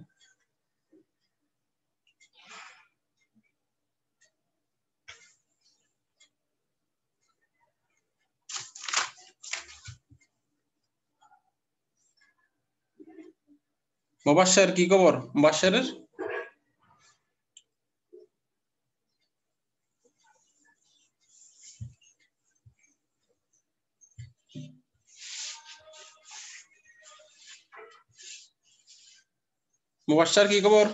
মুবাশশির কি খবর? মুবাশশিরের মুবাশশির কি খবর?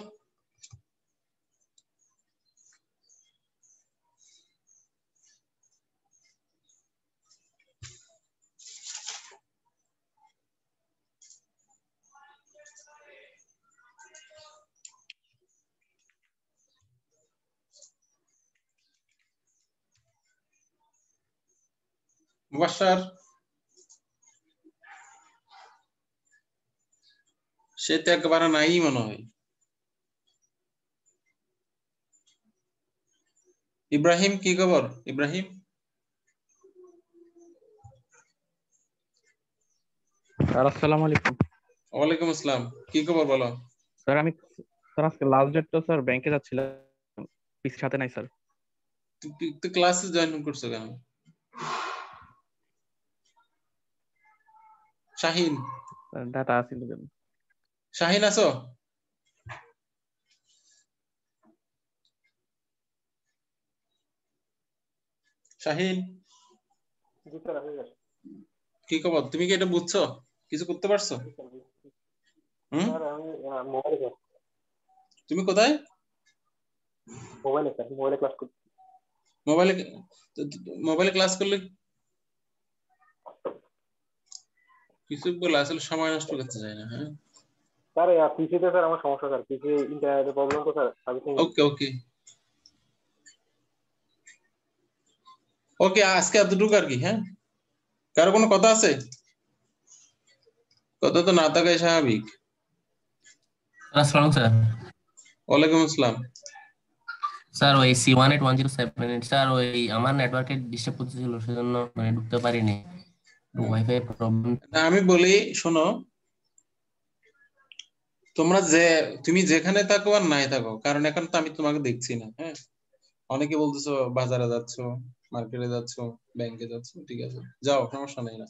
মুবাশশির সে তো একবারে নাই মনে হয়। ইব্রাহিম কি খবর? ইব্রাহিম
স্যার আসসালামু আলাইকুম।
ওয়ালাইকুম আসসালাম, কি খবর বলো?
স্যার আমি স্যার আজকে লাস্ট ডেট তো স্যার, ব্যাংকে যাচ্ছিলাম, পিসির সাথে নাই স্যার।
তুই ক্লাসে জয়েন করছো কেন? শাহিন,
ডাটা আছিল কেন?
শাহিন আছো? শাহিন
জি স্যার আমি স্যার।
কি খবর? তুমি কি এটা বুঝছো? কিছু করতে পারছো?
স্যার আমি মোবাইলে স্যার।
তুমি কোথায়?
মোবাইলে স্যার, মোবাইলে ক্লাস করছি।
মোবাইলে? মোবাইলে ক্লাস করলে কিছু বলে আসলে সময় নষ্ট করতে চাই না। হ্যাঁ
স্যার পিসিতে স্যার আমার সমস্যা স্যার, পিসি ইন্টারনেটের প্রবলেম তো স্যার।
ওকে ওকে ওকে, আজকে এতটুকু আর কি। হ্যাঁ, কারো কোনো কথা আছে? কথা তো না থাকাই স্বাভাবিক।
আসসালামু স্যার।
ওয়ালাইকুম আসসালাম।
স্যার ওই C181078 স্যার, ওই আমার নেটওয়ার্কে ডিস্টার্ব করতেছিল, সেজন্য মানে ঢুকতে পারিনি, ওয়াইফাই প্রবলেম।
আমি বলি শোনো, তুমি যেখানে থাকো আর নাই থাকো, কারণ এখন তো আমি তোমাকে দেখছি না। হ্যাঁ, অনেকে বলতেছো বাজারে যাচ্ছো, মার্কেটে যাচ্ছো, ব্যাংকে যাচ্ছো, ঠিক আছে যাও, সমস্যা নেই। না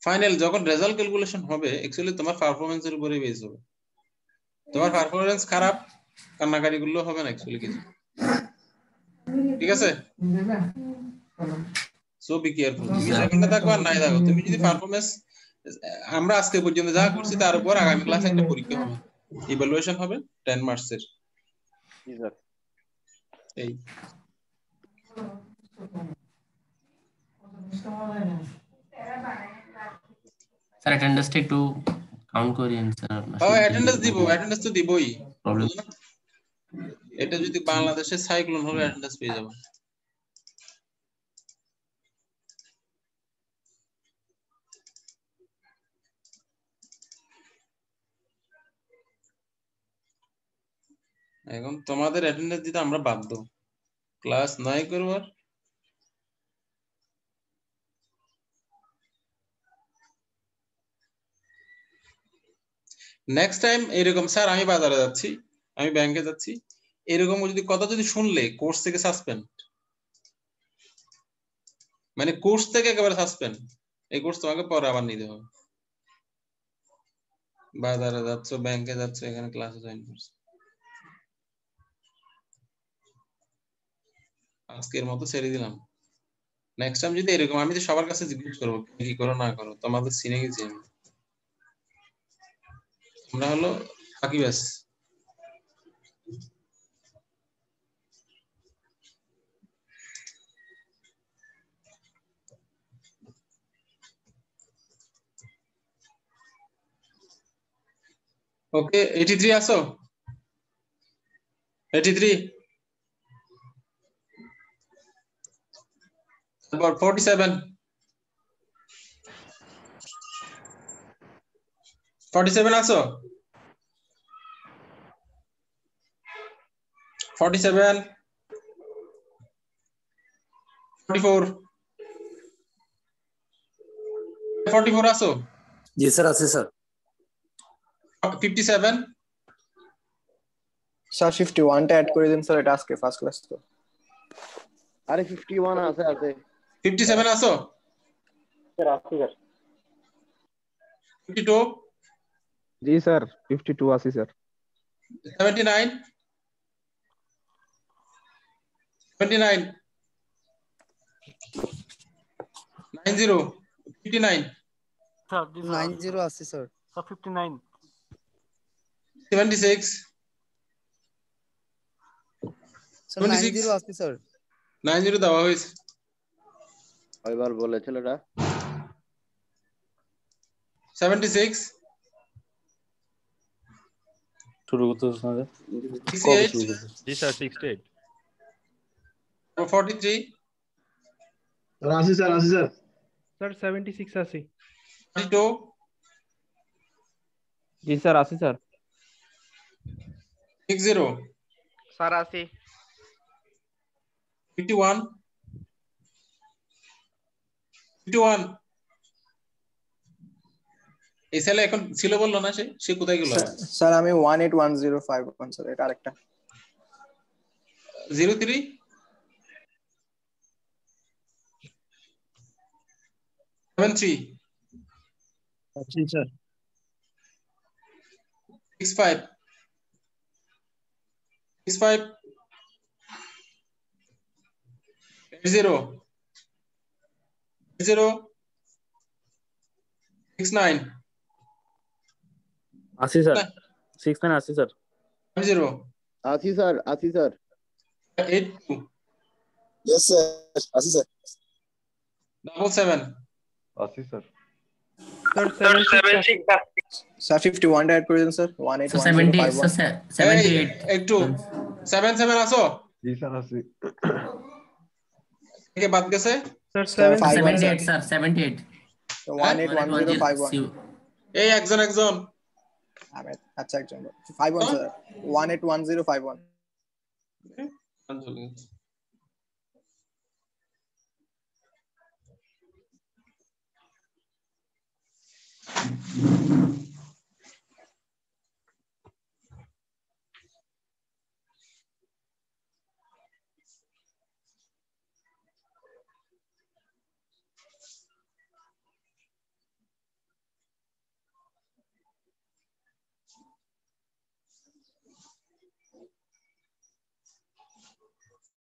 ফাইনাল যখন রেজাল্ট ক্যালকুলেশন হবে, অ্যাকচুয়ালি তোমার পারফরমেন্সের উপরে বেস হবে। তোমার পারফরমেন্স খারাপ, কান্নাকারি গুলো হবে না অ্যাকচুয়ালি কিছু, ঠিক আছে? সো বি কেয়ারফুল, তুমি যেখানে থাকো আর নাই থাকো, তুমি যদি পারফরমেন্স, আমরা আজকে পর্যন্ত যা করছি তার উপর আগামী ক্লাসে একটা পরীক্ষা হবে, ইভালুয়েশন হবে 10 মার্কসের।
জি স্যার।
এই
স্যার অ্যাটেন্ডেন্সটা একটু কাউন্ট করিয়েন স্যার।
অ্যাটেন্ডেন্স দিব, অ্যাটেন্ডেন্স তো দিবই, এটা যদি বাংলাদেশের সাইক্লোন হলে অ্যাটেন্ডেন্স পেয়ে যাবে। এখন তোমাদের অ্যাটেন্ডেন্স দিতে আমরা বাধ্য, ক্লাস নাই করবার। নেক্সট টাইম এরকম, স্যার আমি বাজারে যাচ্ছি, আমি ব্যাংকে যাচ্ছি, এরকম যদি কথা যদি শুনলে কোর্স থেকে সাসপেন্ড, মানে কোর্স থেকে একেবারে সাসপেন্ড। এই কোর্স তোমাকে পরে আবার নিতে হবে। বাজারে যাচ্ছ, ব্যাংকে যাচ্ছ, এখানে ক্লাসে জয়েন করছো, আজকের মতো ছেড়ে দিলাম। নেক্সট টাইম যদি এরকম, আমি তো সবার কাছে জিজ্ঞেস করবো কি করো না করো, তোমাদের চিনে গেছি আমি। তোমরা হলো ফাঁকি ব্যাস। ওকে 83 আসো, 83, তারপর 47, 47 আসো, 47, 44, 44 আসো।
জি স্যার আছে স্যার।
57,
স্যার 51 টা অ্যাড করে দিন স্যার, এটা আজকে ফার্স্ট ক্লাস তো।
আরে 51 আছে।
57 আসো
স্যার আছে স্যার।
52,
জি স্যার 52 আছে স্যার।
79, 79, 90, 59,
স্যার
90 আছে স্যার।
স্যার 59,
76,
স্যার 90 আছে স্যার।
90 দেওয়া হয়েছে।
কয়বার বলে ছেলেটা?
76,
শুরু করতে না রে।
68,
জি স্যার 68,
43,
স্যার আছে স্যার, আছে স্যার।
স্যার 76 আছে।
42,
জি স্যার আছে স্যার।
60,
স্যার আছে।
51, 51, এই ছেলে এখন ছিল বললো না, সে কোথায় গেল?
স্যার আমি 181051 স্যার, এটা আরেকটা।
03, 73,
জি স্যার।
65, 65, 80, 80, 69,
আছি স্যার। 69 আছি স্যার।
0,
আছি স্যার, আছি স্যার।
82,
ইয়েস স্যার আছে স্যার।
77,
আছি স্যার।
স্যার 76 আছে।
স্যার 51 অ্যাড করে দেন স্যার
So
181051
78
একটু 77 আসো
জি স্যার আছি
কে বাদ গেছে
স্যার
78 স্যার 78
181051
এই একজন
আচ্ছা একজন 51 স্যার 181051
চলে